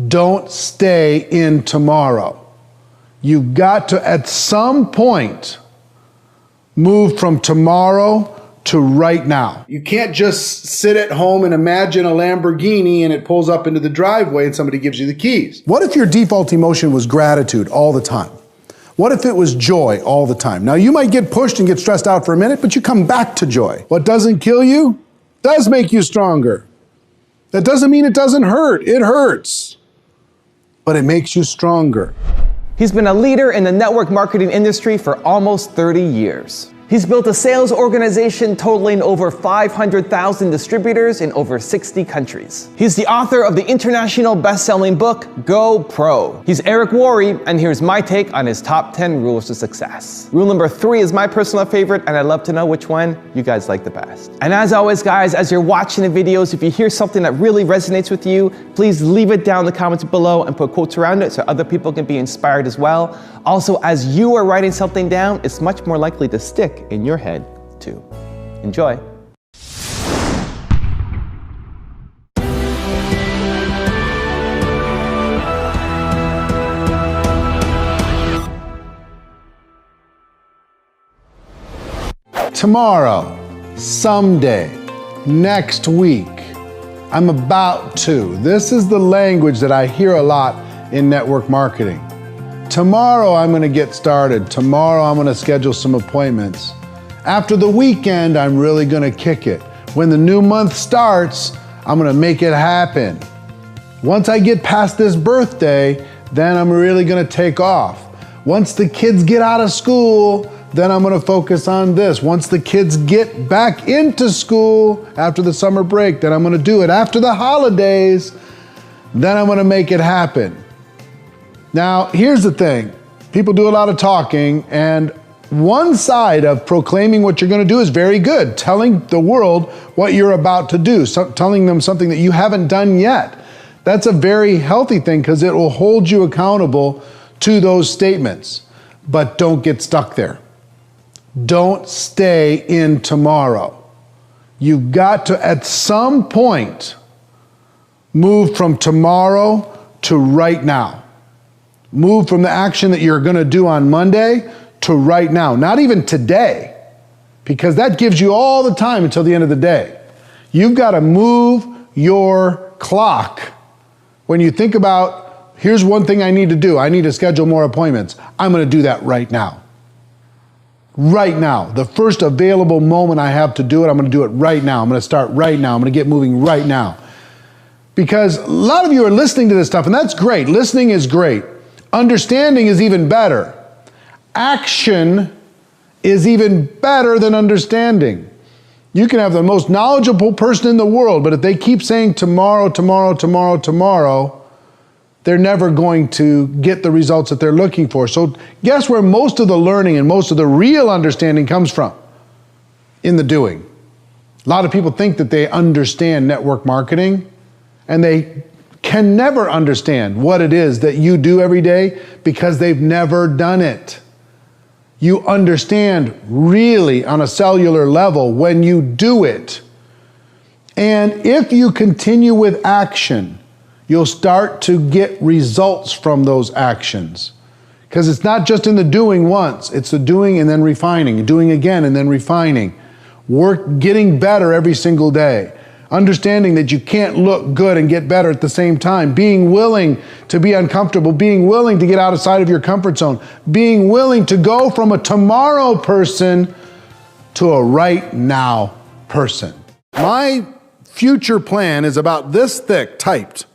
Don't stay in tomorrow. You've got to, at some point, move from tomorrow to right now. You can't just sit at home and imagine a Lamborghini and it pulls up into the driveway and somebody gives you the keys. What if your default emotion was gratitude all the time? What if it was joy all the time? Now, you might get pushed and get stressed out for a minute, but you come back to joy. What doesn't kill you does make you stronger. That doesn't mean it doesn't hurt. It hurts, but it makes you stronger. He's been a leader in the network marketing industry for almost 30 years. He's built a sales organization totaling over 500,000 distributors in over 60 countries. He's the author of the international best-selling book, Go Pro. He's Eric Worre, and here's my take on his top 10 rules to success. Rule number 3 is my personal favorite, and I'd love to know which one you guys like the best. And as always, guys, as you're watching the videos, if you hear something that really resonates with you, please leave it down in the comments below and put quotes around it so other people can be inspired as well. Also, as you are writing something down, it's much more likely to stick in your head too. Enjoy. Tomorrow, someday, next week, I'm about to. This is the language that I hear a lot in network marketing. Tomorrow I'm going to get started. Tomorrow I'm going to schedule some appointments. After the weekend, I'm really going to kick it. When the new month starts, I'm going to make it happen. Once I get past this birthday, then I'm really going to take off. Once the kids get out of school, then I'm going to focus on this. Once the kids get back into school after the summer break, then I'm going to do it. After the holidays, then I'm going to make it happen. Now, here's the thing. People do a lot of talking, and one side of proclaiming what you're going to do is very good, telling the world what you're about to do, telling them something that you haven't done yet. That's a very healthy thing because it will hold you accountable to those statements. But don't get stuck there. Don't stay in tomorrow. You've got to, at some point, move from tomorrow to right now. Move from the action that you're going to do on Monday to right now. Not even today, because that gives you all the time until the end of the day. You've got to move your clock. When you think about, here's one thing I need to do. I need to schedule more appointments. I'm going to do that right now. Right now. The first available moment I have to do it, I'm going to do it right now. I'm going to start right now. I'm going to get moving right now. Because a lot of you are listening to this stuff, and that's great. Listening is great. Understanding is even better. Action is even better than understanding. You can have the most knowledgeable person in the world, but if they keep saying tomorrow, tomorrow, tomorrow, tomorrow, they're never going to get the results that they're looking for. So guess where most of the learning and most of the real understanding comes from? In the doing. A lot of people think that they understand network marketing, and they can never understand what it is that you do every day because they've never done it. You understand really on a cellular level when you do it. And if you continue with action, you'll start to get results from those actions. Because it's not just in the doing once, it's the doing and then refining, doing again and then refining. Work getting better every single day. Understanding that you can't look good and get better at the same time. Being willing to be uncomfortable. Being willing to get outside of your comfort zone. Being willing to go from a tomorrow person to a right now person. My future plan is about this thick, typed.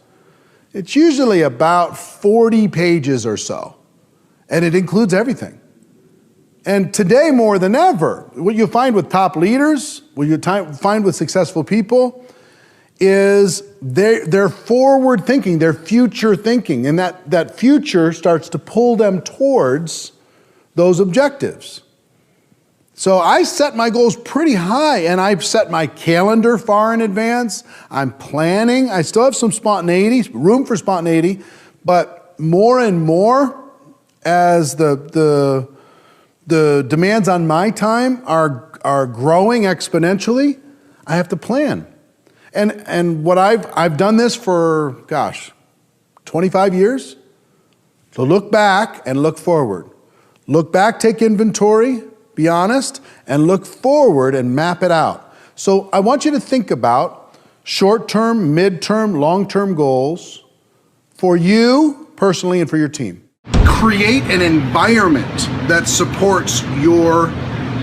It's usually about 40 pages or so. And it includes everything. And today more than ever, what you find with top leaders, what you find with successful people, is they're forward thinking, they're future thinking, and that future starts to pull them towards those objectives. So I set my goals pretty high, and I've set my calendar far in advance. I'm planning. I still have some spontaneity, room for spontaneity, but more and more as the demands on my time are growing exponentially, I have to plan. And what I've done this for, 12 25 years? So look back and look forward. Look back, take inventory, be honest, and look forward and map it out. So I want you to think about short-term, mid-term, long-term goals for you personally and for your team. Create an environment that supports your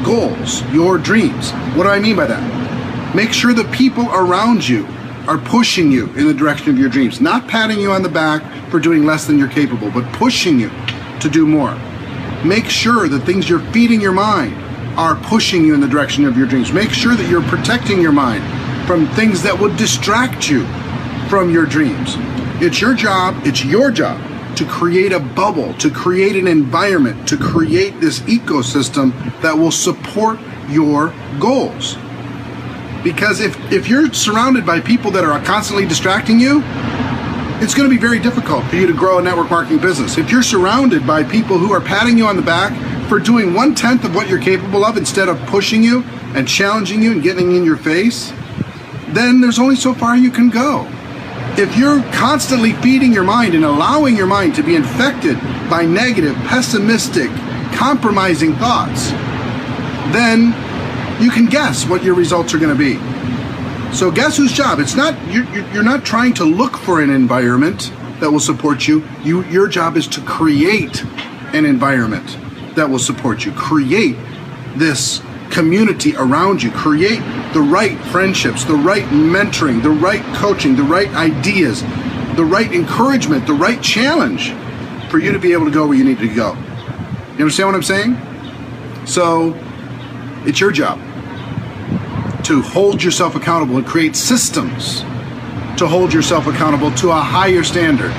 goals, your dreams. What do I mean by that? Make sure the people around you are pushing you in the direction of your dreams, not patting you on the back for doing less than you're capable, but pushing you to do more. Make sure the things you're feeding your mind are pushing you in the direction of your dreams. Make sure that you're protecting your mind from things that would distract you from your dreams. It's your job to create a bubble, to create an environment, to create this ecosystem that will support your goals. Because if you're surrounded by people that are constantly distracting you, it's going to be very difficult for you to grow a network marketing business. If you're surrounded by people who are patting you on the back for doing 1/10 of what you're capable of instead of pushing you and challenging you and getting in your face, then there's only so far you can go. If you're constantly feeding your mind and allowing your mind to be infected by negative, pessimistic, compromising thoughts, then you can guess what your results are going to be. So guess whose job? It's not you're not trying to look for an environment that will support you. Your job is to create an environment that will support you. Create this community around you. Create the right friendships, the right mentoring, the right coaching, the right ideas, the right encouragement, the right challenge for you to be able to go where you need to go. You understand what I'm saying? So it's your job to hold yourself accountable and create systems to hold yourself accountable to a higher standard.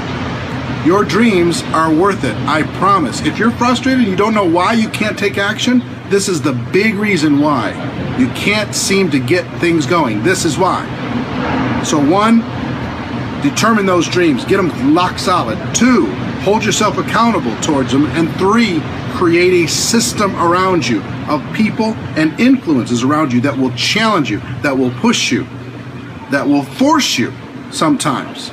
Your dreams are worth it, I promise. If you're frustrated and you don't know why you can't take action, this is the big reason why you can't seem to get things going. This is why. So 1, determine those dreams, get them lock solid. 2, hold yourself accountable towards them. And 3, create a system around you of people and influences around you that will challenge you, that will push you, that will force you sometimes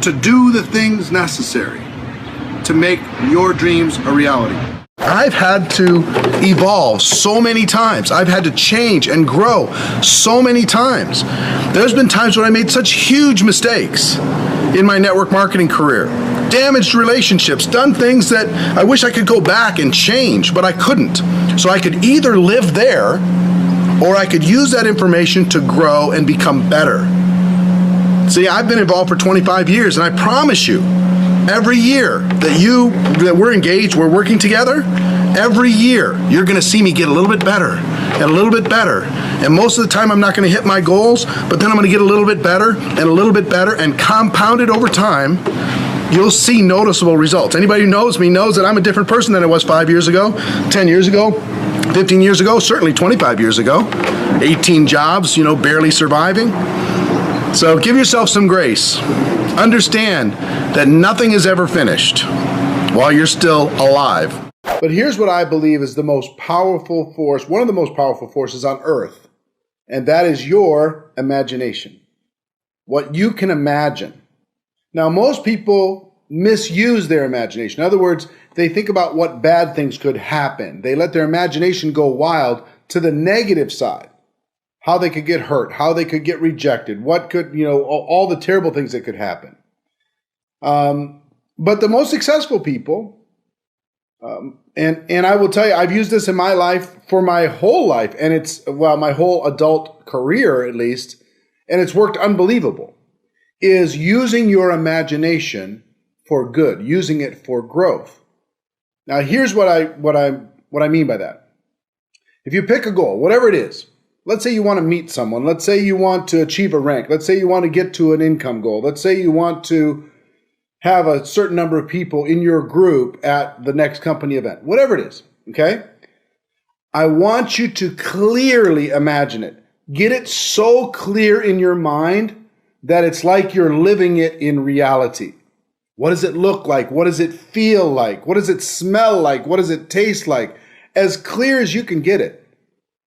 to do the things necessary to make your dreams a reality. I've had to evolve so many times. I've had to change and grow so many times. There's been times when I made such huge mistakes in my network marketing career. Damaged relationships, done things that I wish I could go back and change, but I couldn't. So I could either live there or I could use that information to grow and become better. See, I've been involved for 25 years, and I promise you, every year that we're engaged, we're working together, every year you're going to see me get a little bit better and a little bit better. And most of the time I'm not going to hit my goals, but then I'm going to get a little bit better and a little bit better, and compounded over time, you'll see noticeable results. Anybody who knows me knows that I'm a different person than I was 5 years ago, 10 years ago, 15 years ago, certainly 25 years ago, 18 jobs, barely surviving. So give yourself some grace. Understand that nothing is ever finished while you're still alive. But here's what I believe is the most powerful force, one of the most powerful forces on earth, and that is your imagination. What you can imagine. Now, most people misuse their imagination. In other words, they think about what bad things could happen. They let their imagination go wild to the negative side. How they could get hurt, how they could get rejected, what could, all the terrible things that could happen. But the most successful people, and I will tell you, I've used this in my life for my whole life, and my whole adult career at least, and it's worked unbelievable, is using your imagination for good, using it for growth. Now, here's what I mean by that. If you pick a goal, whatever it is, let's say you want to meet someone. Let's say you want to achieve a rank. Let's say you want to get to an income goal. Let's say you want to have a certain number of people in your group at the next company event. Whatever it is, okay? I want you to clearly imagine it. Get it so clear in your mind that it's like you're living it in reality. What does it look like? What does it feel like? What does it smell like? What does it taste like? As clear as you can get it.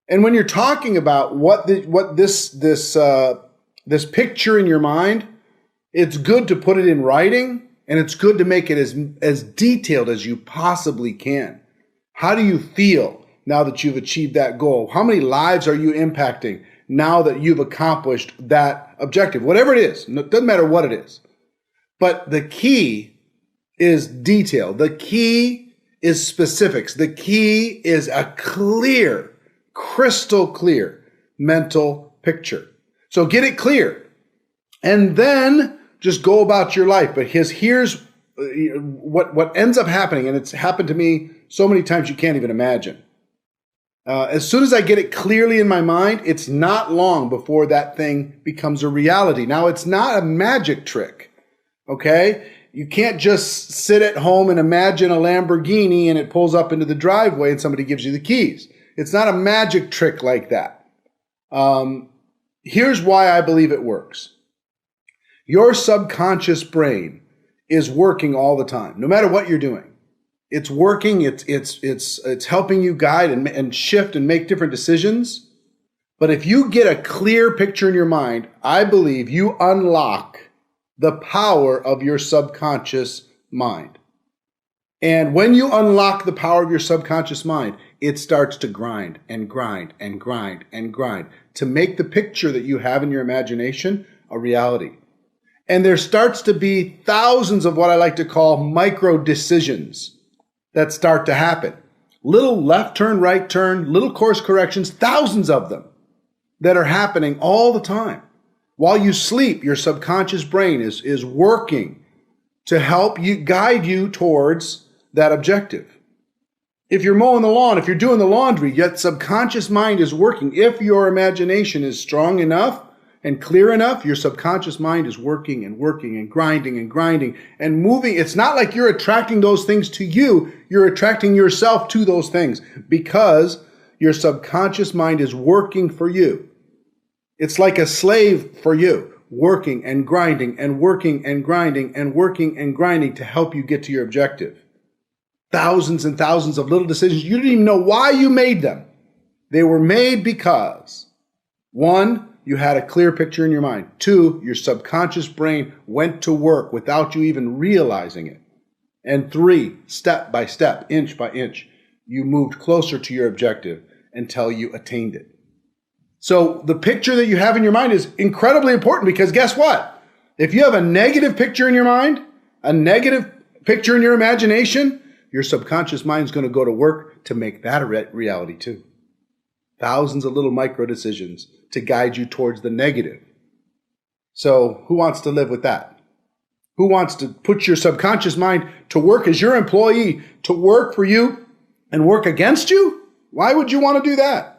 And when you're talking about this picture in your mind, it's good to put it in writing And it's good to make it as detailed as you possibly can. How do you feel now that you've achieved that goal? How many lives are you impacting now that you've accomplished that objective? Whatever it is, it doesn't matter what it is. But the key is detail. The key is specifics. The key is a clear, crystal clear mental picture. So get it clear and then just go about your life. But here's what ends up happening, and it's happened to me so many times you can't even imagine. As soon as I get it clearly in my mind, it's not long before that thing becomes a reality. Now, it's not a magic trick, okay? You can't just sit at home and imagine a Lamborghini and it pulls up into the driveway and somebody gives you the keys. It's not a magic trick like that. Here's why I believe it works. Your subconscious brain is working all the time, no matter what you're doing. It's working, it's helping you guide and shift and make different decisions. But if you get a clear picture in your mind, I believe you unlock the power of your subconscious mind. And when you unlock the power of your subconscious mind, it starts to grind and grind and grind and grind to make the picture that you have in your imagination a reality. And there starts to be thousands of what I like to call micro decisions that start to happen. Little left turn, right turn, little course corrections, thousands of them that are happening all the time. While you sleep, your subconscious brain is working to help you, guide you towards that objective. If you're mowing the lawn, if you're doing the laundry, yet subconscious mind is working. If your imagination is strong enough and clear enough, your subconscious mind is working and working and grinding and moving. It's not like you're attracting those things to you. You're attracting yourself to those things because your subconscious mind is working for you. It's like a slave for you, working and grinding and working and grinding and working and grinding to help you get to your objective. Thousands and thousands of little decisions. You didn't even know why you made them. They were made because, one, you had a clear picture in your mind. Two, your subconscious brain went to work without you even realizing it. And three, step by step, inch by inch, you moved closer to your objective until you attained it. So the picture that you have in your mind is incredibly important because guess what? If you have a negative picture in your mind, a negative picture in your imagination, your subconscious mind is going to go to work to make that a reality too. Thousands of little micro decisions to guide you towards the negative. So who wants to live with that? Who wants to put your subconscious mind to work as your employee, to work for you and work against you? Why would you want to do that?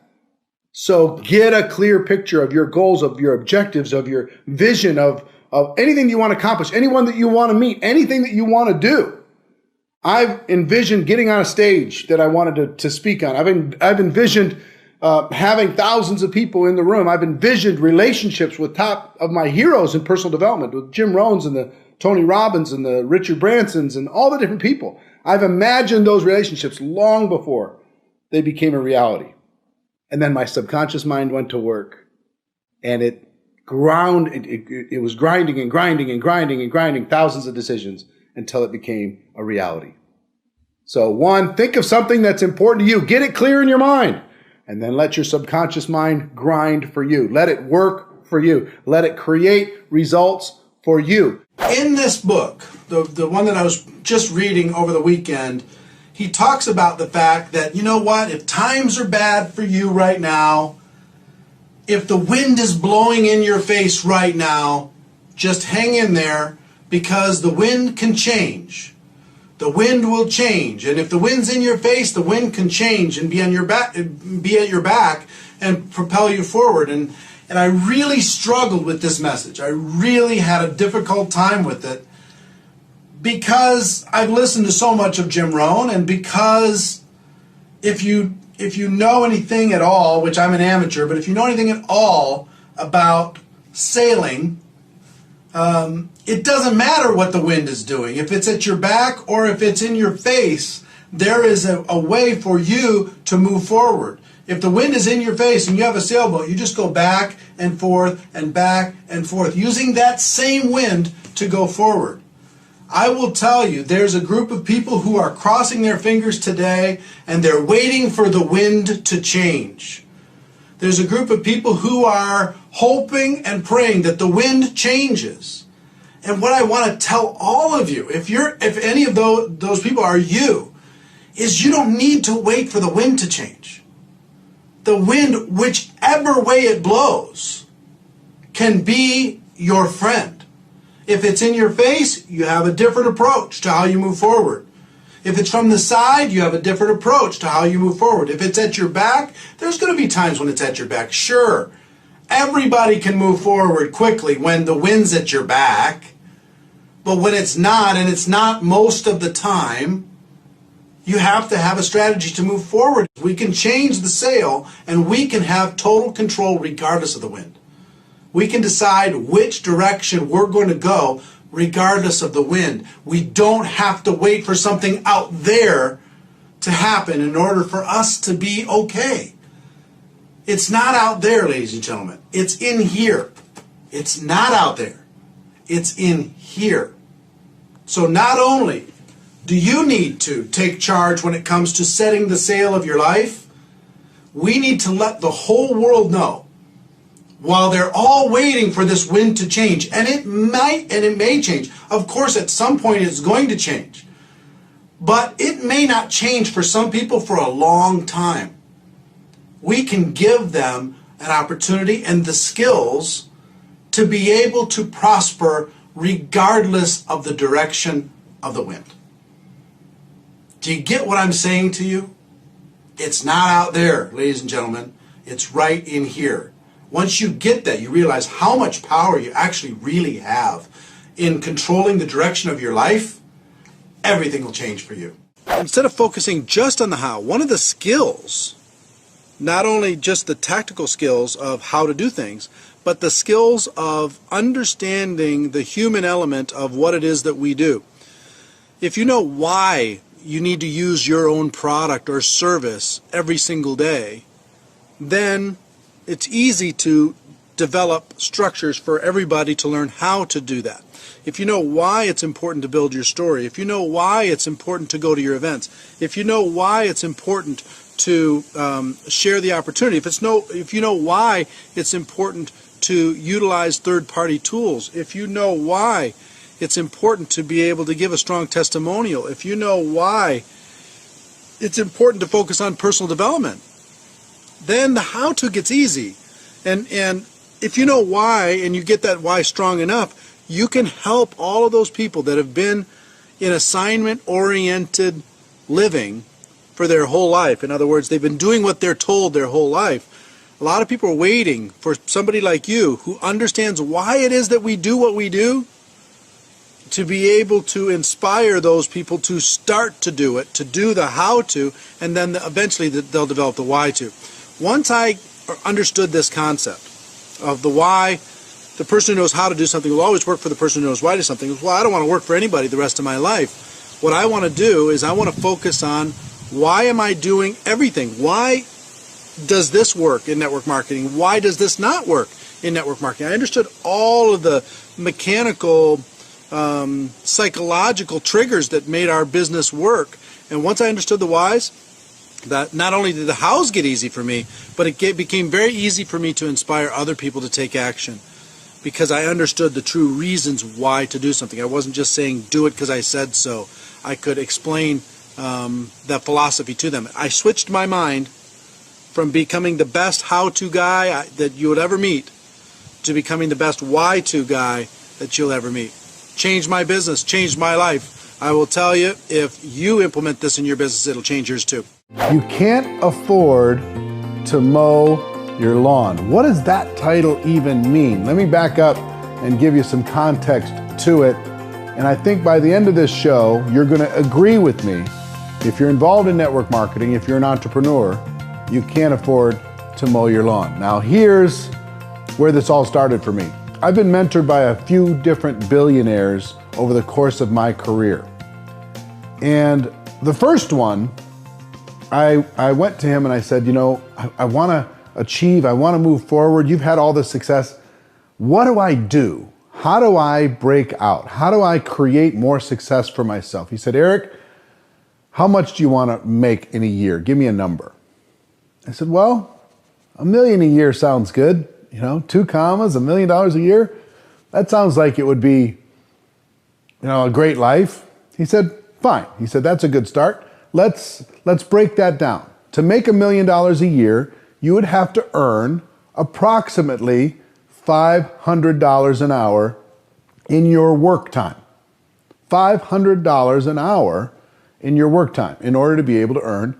So get a clear picture of your goals, of your objectives, of your vision, of anything you want to accomplish, anyone that you want to meet, anything that you want to do. I've envisioned getting on a stage that I wanted to speak on. I've envisioned having thousands of people in the room. I've envisioned relationships with top of my heroes in personal development, with Jim Rohns and the Tony Robbins and the Richard Bransons and all the different people. I've imagined those relationships long before they became a reality. And then my subconscious mind went to work and it was grinding and grinding and grinding and grinding thousands of decisions until it became a reality. So one, think of something that's important to you. Get it clear in your mind. And then let your subconscious mind grind for you. Let it work for you. Let it create results for you. In this book, the one that I was just reading over the weekend, he talks about the fact that, you know what, if times are bad for you right now, if the wind is blowing in your face right now, just hang in there because the wind can change. The wind will change, and if the wind's in your face, the wind can change and be on your back, be at your back, and propel you forward. And I really struggled with this message. I really had a difficult time with it because I've listened to so much of Jim Rohn, and because if you know anything at all, which I'm an amateur, but if you know anything at all about sailing, it doesn't matter what the wind is doing. If it's at your back or if it's in your face, there is a way for you to move forward. If the wind is in your face and you have a sailboat, you just go back and forth, using that same wind to go forward. I will tell you, there's a group of people who are crossing their fingers today and they're waiting for the wind to change. There's a group of people who are hoping and praying that the wind changes. And what I want to tell all of you, if any of those people are you, is you don't need to wait for the wind to change. The wind, whichever way it blows, can be your friend. If it's in your face, you have a different approach to how you move forward. If it's from the side, you have a different approach to how you move forward. If it's at your back, there's going to be times when it's at your back. Sure, everybody can move forward quickly when the wind's at your back. But when it's not, and it's not most of the time, you have to have a strategy to move forward. We can change the sail, and we can have total control regardless of the wind. We can decide which direction we're going to go regardless of the wind. We don't have to wait for something out there to happen in order for us to be okay. It's not out there, ladies and gentlemen. It's in here. It's not out there. It's in here. So not only do you need to take charge when it comes to setting the sail of your life, we need to let the whole world know, while they're all waiting for this wind to change, and it may change. Of course, at some point it's going to change. But it may not change for some people for a long time. We can give them an opportunity and the skills to be able to prosper regardless of the direction of the wind. Do you get what I'm saying to you? It's not out there, ladies and gentlemen. It's right in here. Once you get that, you realize how much power you actually really have in controlling the direction of your life. Everything will change for you. Instead of focusing just on the how, one of the skills, not only just the tactical skills of how to do things, but the skills of understanding the human element of what it is that we do. If you know why you need to use your own product or service every single day, then it's easy to develop structures for everybody to learn how to do that. If you know why it's important to build your story, if you know why it's important to go to your events, if you know why it's important to share the opportunity, if you know why it's important to utilize third-party tools, if you know why it's important to be able to give a strong testimonial, if you know why it's important to focus on personal development, then the how-to gets easy. And if you know why and you get that why strong enough, you can help all of those people that have been in assignment-oriented living for their whole life. In other words, they've been doing what they're told their whole life. A lot of people are waiting for somebody like you who understands why it is that we do what we do, to be able to inspire those people to start to do it, to do the how-to, and then eventually they'll develop the why-to. Once I understood this concept of the why, the person who knows how to do something will always work for the person who knows why to do something. Well, I don't want to work for anybody the rest of my life. What I want to do is I want to focus on why am I doing everything? Why does this work in network marketing? Why does this not work in network marketing? I understood all of the mechanical, psychological triggers that made our business work. And once I understood the whys, that not only did the hows get easy for me, but it became very easy for me to inspire other people to take action, because I understood the true reasons why to do something. I wasn't just saying do it because I said so. I could explain that philosophy to them. I switched my mind from becoming the best how-to guy that you would ever meet to becoming the best why-to guy that you'll ever meet. Changed my business, changed my life. I will tell you, if you implement this in your business, it'll change yours too. You can't afford to mow your lawn. What does that title even mean? Let me back up and give you some context to it. And I think by the end of this show, you're going to agree with me. If you're involved in network marketing, if you're an entrepreneur, you can't afford to mow your lawn. Now, here's where this all started for me. I've been mentored by a few different billionaires over the course of my career. And the first one, I went to him and I said, you know, I want to achieve, I want to move forward. You've had all this success. What do I do? how do I break out? How do I create more success for myself? He said, Eric, how much do you want to make in a year? Give me a number. I said, well, $1 million a year sounds good. 2 commas, $1 million a year. That sounds like it would be, a great life. He said, fine. He said, that's a good start. Let's break that down. To make $1 million a year, you would have to earn approximately $500 an hour in your work time. $500 an hour in your work time in order to be able to earn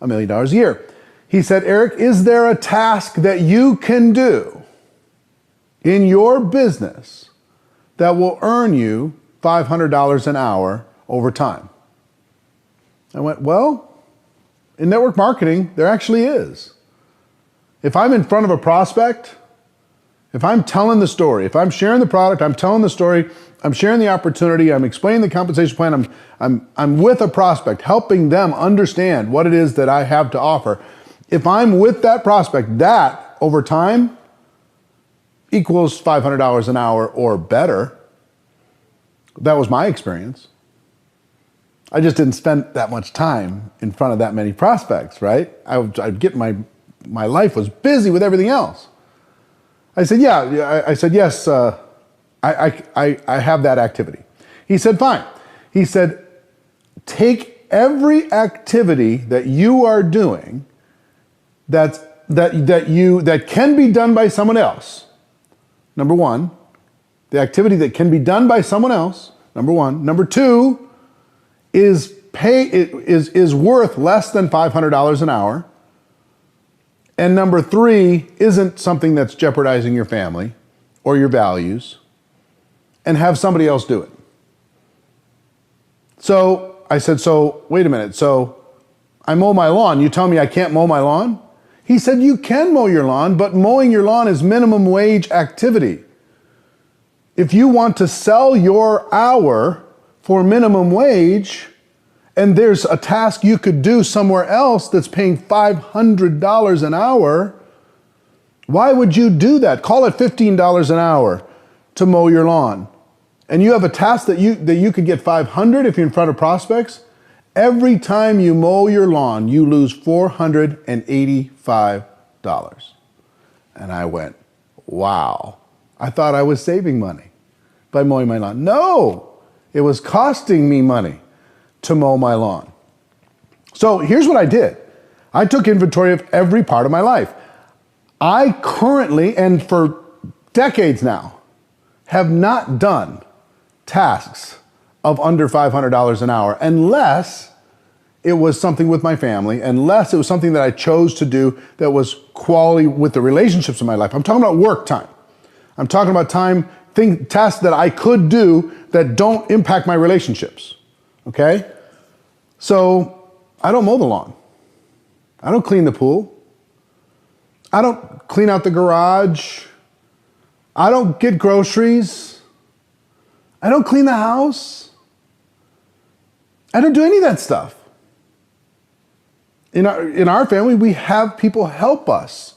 $1 million a year. He said, Eric, is there a task that you can do in your business that will earn you $500 an hour over time? I went, well, in network marketing, there actually is. If I'm in front of a prospect, if I'm telling the story, if I'm sharing the product, I'm telling the story, I'm sharing the opportunity, I'm explaining the compensation plan, I'm with a prospect, helping them understand what it is that I have to offer. If I'm with that prospect, that over time equals $500 an hour or better. That was my experience. I just didn't spend that much time in front of that many prospects, right? I'd get my life was busy with everything else. I said, yeah. I said, yes, I have that activity. He said, fine. He said, take every activity that you are doing that can be done by someone else. Number one, the activity that can be done by someone else. Number one. Number two is worth less than $500 an hour. And number three isn't something that's jeopardizing your family or your values, and have somebody else do it. So I said, so wait a minute. So I mow my lawn. You tell me I can't mow my lawn? He said, you can mow your lawn, but mowing your lawn is minimum wage activity. If you want to sell your hour for minimum wage, and there's a task you could do somewhere else that's paying $500 an hour, why would you do that? Call it $15 an hour to mow your lawn. And you have a task that you could get $500 if you're in front of prospects. Every time you mow your lawn, you lose $485. And I went, wow. I thought I was saving money by mowing my lawn. No, it was costing me money to mow my lawn. So here's what I did. I took inventory of every part of my life. I currently, and for decades now, have not done tasks of under $500 an hour unless it was something with my family, unless it was something that I chose to do that was quality with the relationships in my life. I'm talking about work time. I'm talking about tasks that I could do that don't impact my relationships. Okay? So I don't mow the lawn. I don't clean the pool. I don't clean out the garage. I don't get groceries. I don't clean the house. I don't do any of that stuff. In our family, we have people help us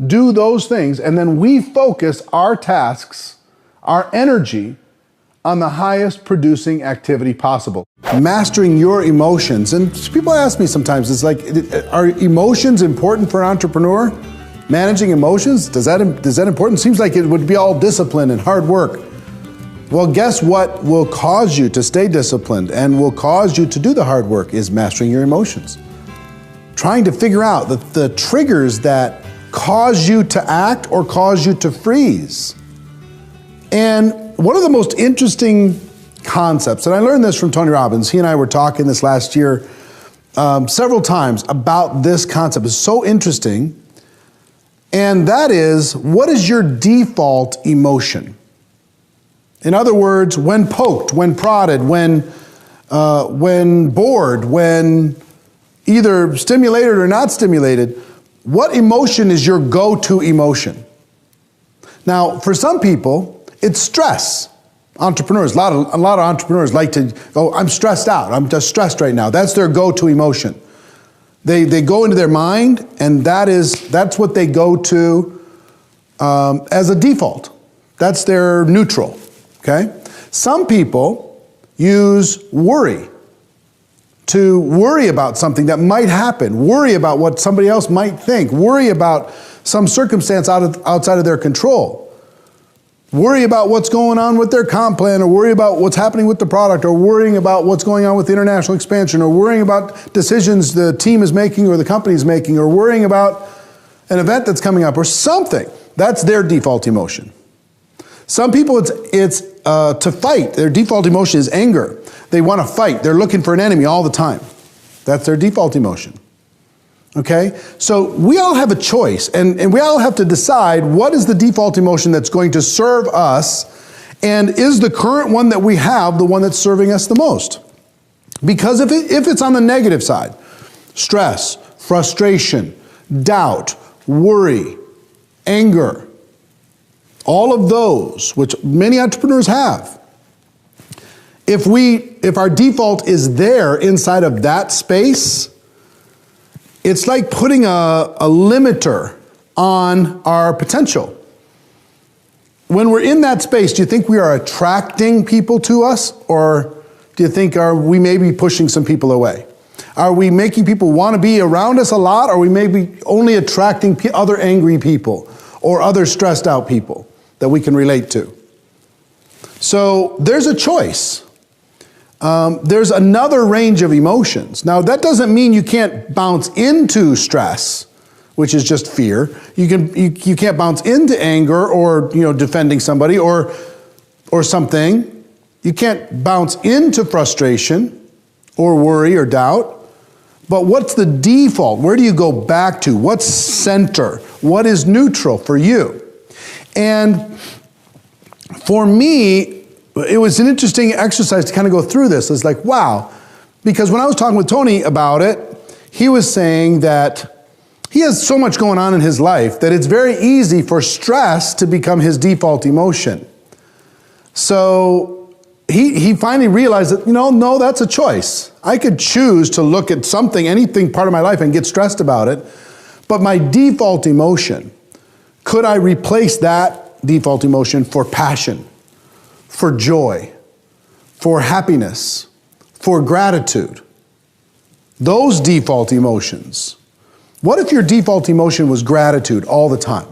do those things, and then we focus our tasks, our energy, on the highest producing activity possible. Mastering your emotions. And people ask me sometimes, it's like, are emotions important for an entrepreneur? Managing emotions, is that important? Seems like it would be all discipline and hard work. Well, guess what will cause you to stay disciplined and will cause you to do the hard work is mastering your emotions. Trying to figure out the triggers that cause you to act or cause you to freeze. And one of the most interesting concepts, and I learned this from Tony Robbins, he and I were talking this last year several times about this concept. It's so interesting. And that is, what is your default emotion? In other words, when poked, when prodded, when bored, when either stimulated or not stimulated, what emotion is your go-to emotion? Now, for some people, it's stress. Entrepreneurs, a lot of entrepreneurs like to go, I'm stressed out, I'm just stressed right now. That's their go-to emotion. They go into their mind, and that's what they go to as a default. That's their neutral. okay? Some people use worry to worry about something that might happen, worry about what somebody else might think, worry about some circumstance outside of their control. Worry about what's going on with their comp plan, or worry about what's happening with the product, or worrying about what's going on with the international expansion, or worrying about decisions the team is making or the company is making, or worrying about an event that's coming up or something. That's their default emotion. Some people, it's to fight. Their default emotion is anger. They want to fight. They're looking for an enemy all the time. That's their default emotion. Okay? So we all have a choice, and we all have to decide what is the default emotion that's going to serve us, and is the current one that we have the one that's serving us the most? Because if it's on the negative side, stress, frustration, doubt, worry, anger, all of those, which many entrepreneurs have, if our default is there inside of that space, it's like putting a limiter on our potential. When we're in that space, do you think we are attracting people to us, or do you think are we maybe pushing some people away? Are we making people want to be around us a lot, or are we maybe only attracting other angry people or other stressed out people that we can relate to? So there's a choice. There's another range of emotions. Now, that doesn't mean you can't bounce into stress, which is just fear. You can't bounce into anger, or defending somebody or something. You can't bounce into frustration or worry or doubt. But what's the default? Where do you go back to? What's center? What is neutral for you? And for me, it was an interesting exercise to kind of go through this. It's like, wow. Because when I was talking with Tony about it, he was saying that he has so much going on in his life that it's very easy for stress to become his default emotion. So he finally realized that, no, that's a choice. I could choose to look at something, anything part of my life, and get stressed about it. But my default emotion, could I replace that default emotion for passion, for joy, for happiness, for gratitude? Those default emotions. What if your default emotion was gratitude all the time?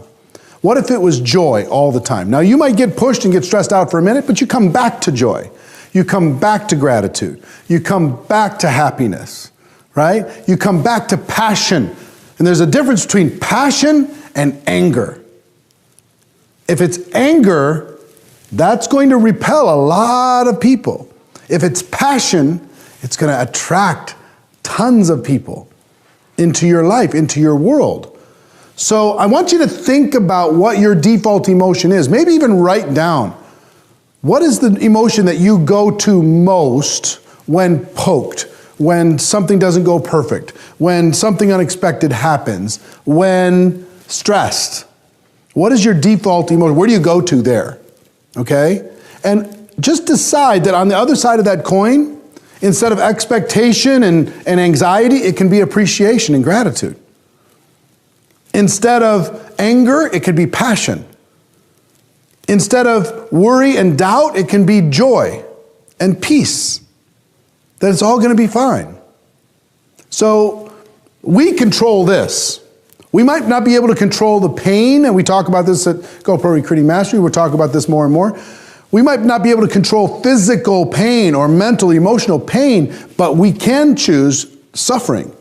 What if it was joy all the time? Now, you might get pushed and get stressed out for a minute, but you come back to joy. You come back to gratitude. You come back to happiness, right? You come back to passion. And there's a difference between passion and anger. If it's anger, that's going to repel a lot of people. If it's passion, it's going to attract tons of people into your life, into your world. So I want you to think about what your default emotion is. Maybe even write down, what is the emotion that you go to most when poked, when something doesn't go perfect, when something unexpected happens, when stressed? What is your default emotion? Where do you go to there? Okay? And just decide that on the other side of that coin, instead of expectation and anxiety, it can be appreciation and gratitude. Instead of anger, it could be passion. Instead of worry and doubt, it can be joy and peace. That it's all going to be fine. So we control this. We might not be able to control the pain, and we talk about this at GoPro Recruiting Mastery. We'll talk about this more and more. We might not be able to control physical pain or mental, emotional pain, but we can choose suffering.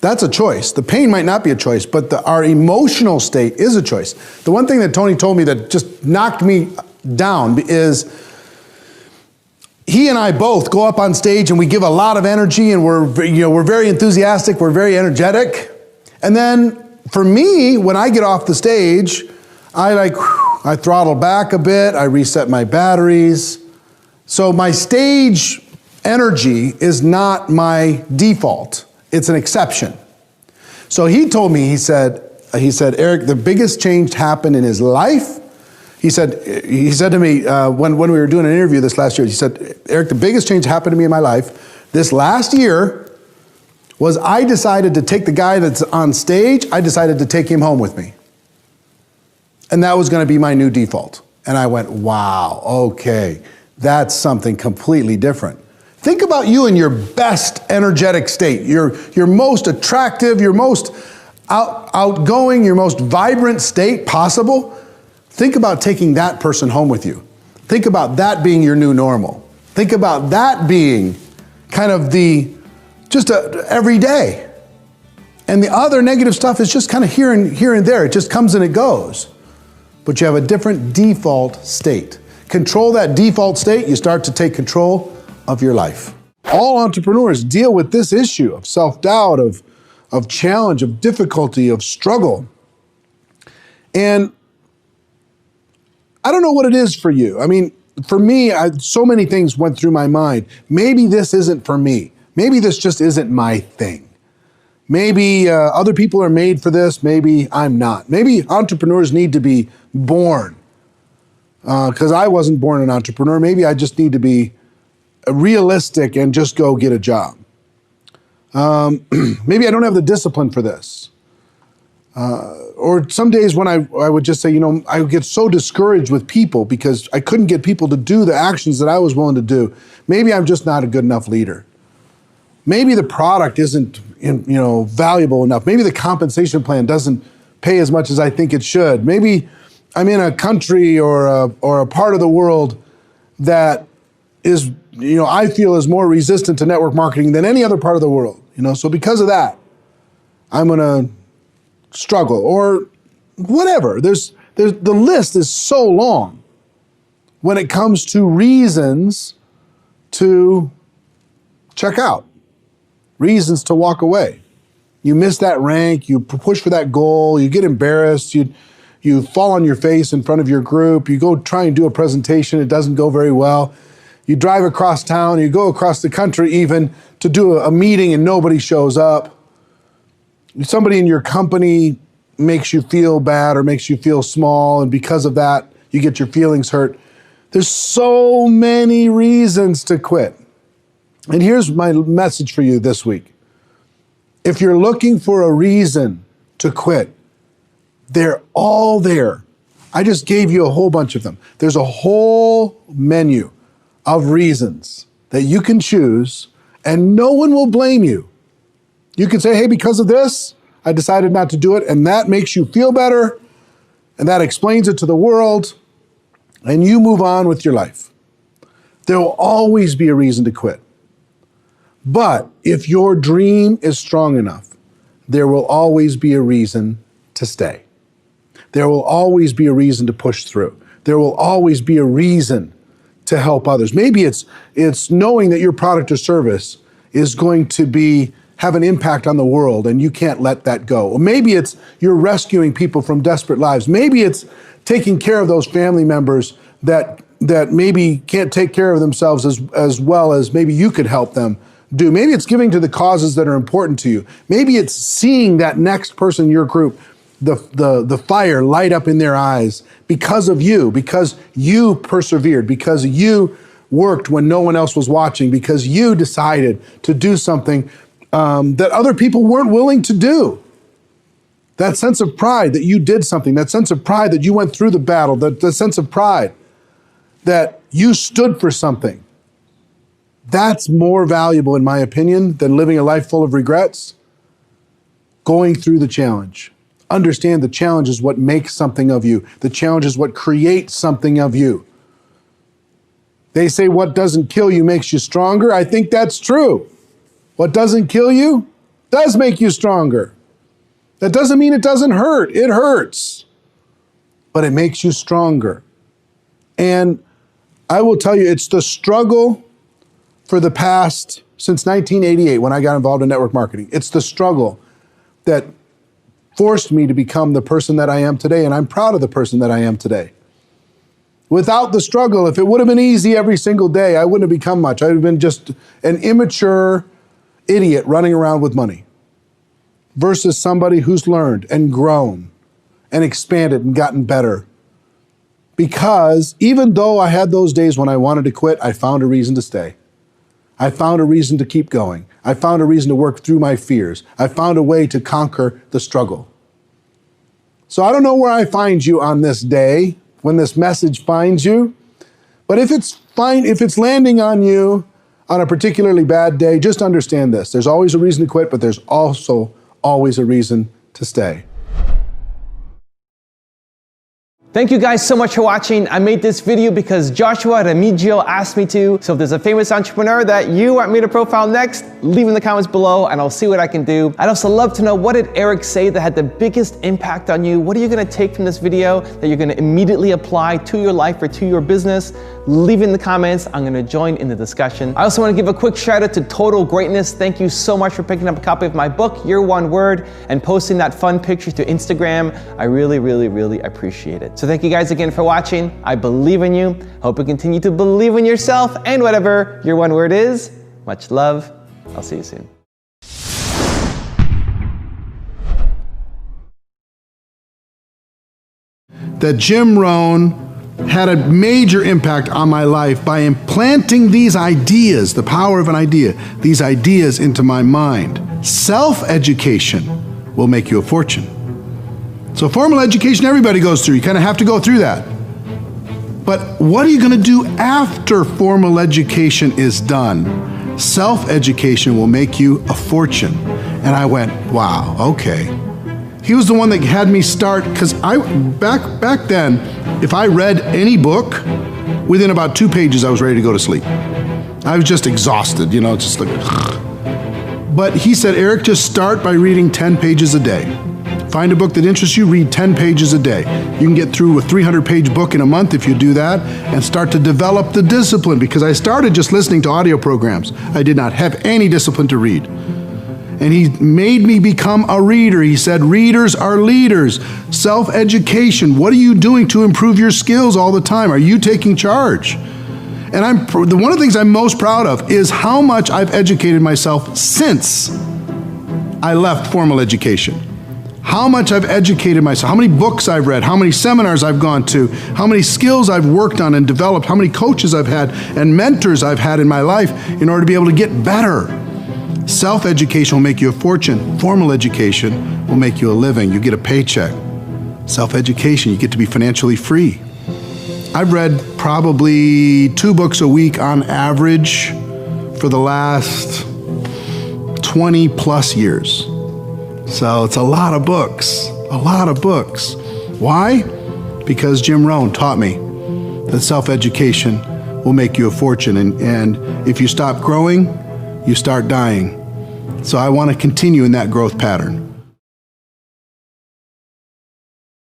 That's a choice. The pain might not be a choice, but our emotional state is a choice. The one thing that Tony told me that just knocked me down is he and I both go up on stage and we give a lot of energy, and we're very enthusiastic, we're very energetic. And then for me, when I get off the stage, I throttle back a bit, I reset my batteries. So my stage energy is not my default. It's an exception. So he told me, he said, Eric, the biggest change happened in his life. He said to me, when we were doing an interview this last year, he said, Eric, the biggest change happened to me in my life this last year was I decided to take the guy that's on stage, I decided to take him home with me. And that was going to be my new default. And I went, wow, okay, that's something completely different. Think about you in your best energetic state, your most attractive, your most outgoing, your most vibrant state possible. Think about taking that person home with you. Think about that being your new normal. Think about that being kind of every day. And the other negative stuff is just kind of here and there. It just comes and it goes. But you have a different default state. Control that default state, you start to take control of your life. All entrepreneurs deal with this issue of self-doubt, of challenge, of difficulty, of struggle. And I don't know what it is for you. I mean, for me, so many things went through my mind. Maybe this isn't for me. Maybe this just isn't my thing. Maybe other people are made for this. Maybe I'm not. Maybe entrepreneurs need to be born. Because I wasn't born an entrepreneur. Maybe I just need to be realistic and just go get a job. Maybe I don't have the discipline for this. Or some days when I would just say, I would get so discouraged with people because I couldn't get people to do the actions that I was willing to do. Maybe I'm just not a good enough leader. Maybe the product isn't, valuable enough. Maybe the compensation plan doesn't pay as much as I think it should. Maybe I'm in a country or a part of the world that is, I feel is more resistant to network marketing than any other part of the world. So because of that, I'm going to struggle or whatever. The list is so long when it comes to reasons to check out, reasons to walk away. You miss that rank, you push for that goal, you get embarrassed, you fall on your face in front of your group, you go try and do a presentation, it doesn't go very well. You drive across town, you go across the country even to do a meeting and nobody shows up. Somebody in your company makes you feel bad or makes you feel small, and because of that, you get your feelings hurt. There's so many reasons to quit. And here's my message for you this week. If you're looking for a reason to quit, they're all there. I just gave you a whole bunch of them. There's a whole menu of reasons that you can choose, and no one will blame you. You can say, hey, because of this, I decided not to do it, and that makes you feel better, and that explains it to the world, and you move on with your life. There will always be a reason to quit. But if your dream is strong enough, there will always be a reason to stay. There will always be a reason to push through. There will always be a reason to help others. Maybe it's knowing that your product or service is going to have an impact on the world and you can't let that go. Or maybe it's you're rescuing people from desperate lives. Maybe it's taking care of those family members that maybe can't take care of themselves as well as maybe you could help them do. Maybe it's giving to the causes that are important to you. Maybe it's seeing that next person in your group, the fire light up in their eyes because of you, because you persevered, because you worked when no one else was watching, because you decided to do something that other people weren't willing to do. That sense of pride that you did something, that sense of pride that you went through the battle, the sense of pride that you stood for something. That's more valuable, in my opinion, than living a life full of regrets. Going through the challenge. Understand the challenge is what makes something of you. The challenge is what creates something of you. They say what doesn't kill you makes you stronger. I think that's true. What doesn't kill you does make you stronger. That doesn't mean it doesn't hurt. It hurts. But it makes you stronger. And I will tell you, it's the struggle for the past, since 1988, when I got involved in network marketing. It's the struggle that forced me to become the person that I am today, and I'm proud of the person that I am today. Without the struggle, if it would have been easy every single day, I wouldn't have become much. I would have been just an immature idiot running around with money versus somebody who's learned and grown and expanded and gotten better. Because even though I had those days when I wanted to quit, I found a reason to stay. I found a reason to keep going. I found a reason to work through my fears. I found a way to conquer the struggle. So I don't know where I find you on this day, when this message finds you. But if it's landing on you on a particularly bad day, just understand this. There's always a reason to quit, but there's also always a reason to stay. Thank you guys so much for watching. I made this video because Joshua Remigio asked me to. So if there's a famous entrepreneur that you want me to profile next, leave in the comments below and I'll see what I can do. I'd also love to know, what did Eric say that had the biggest impact on you? What are you gonna take from this video that you're gonna immediately apply to your life or to your business? Leave in the comments. I'm gonna join in the discussion. I also wanna give a quick shout out to Total Greatness. Thank you so much for picking up a copy of my book, Your One Word, and posting that fun picture to Instagram. I really, really, really appreciate it. So thank you guys again for watching. I believe in you. Hope you continue to believe in yourself and whatever your one word is. Much love. I'll see you soon. That Jim Rohn had a major impact on my life by implanting these ideas, the power of an idea, these ideas into my mind. Self-education will make you a fortune. So formal education, everybody goes through. You kind of have to go through that. But what are you going to do after formal education is done? Self-education will make you a fortune. And I went, wow, okay. He was the one that had me start, because back then, if I read any book, within about 2 pages, I was ready to go to sleep. I was just exhausted, just like. But he said, Eric, just start by reading 10 pages a day. Find a book that interests you, read 10 pages a day. You can get through a 300-page book in a month if you do that, and start to develop the discipline, because I started just listening to audio programs. I did not have any discipline to read. And he made me become a reader. He said, readers are leaders. Self-education. What are you doing to improve your skills all the time? Are you taking charge? And one of the things I'm most proud of is how much I've educated myself since I left formal education. How much I've educated myself, how many books I've read, how many seminars I've gone to, how many skills I've worked on and developed, how many coaches I've had and mentors I've had in my life in order to be able to get better. Self-education will make you a fortune. Formal education will make you a living. You get a paycheck. Self-education, you get to be financially free. I've read probably 2 books a week on average for the last 20 plus years. So it's a lot of books, a lot of books. Why? Because Jim Rohn taught me that self-education will make you a fortune. And if you stop growing, you start dying. So I want to continue in that growth pattern.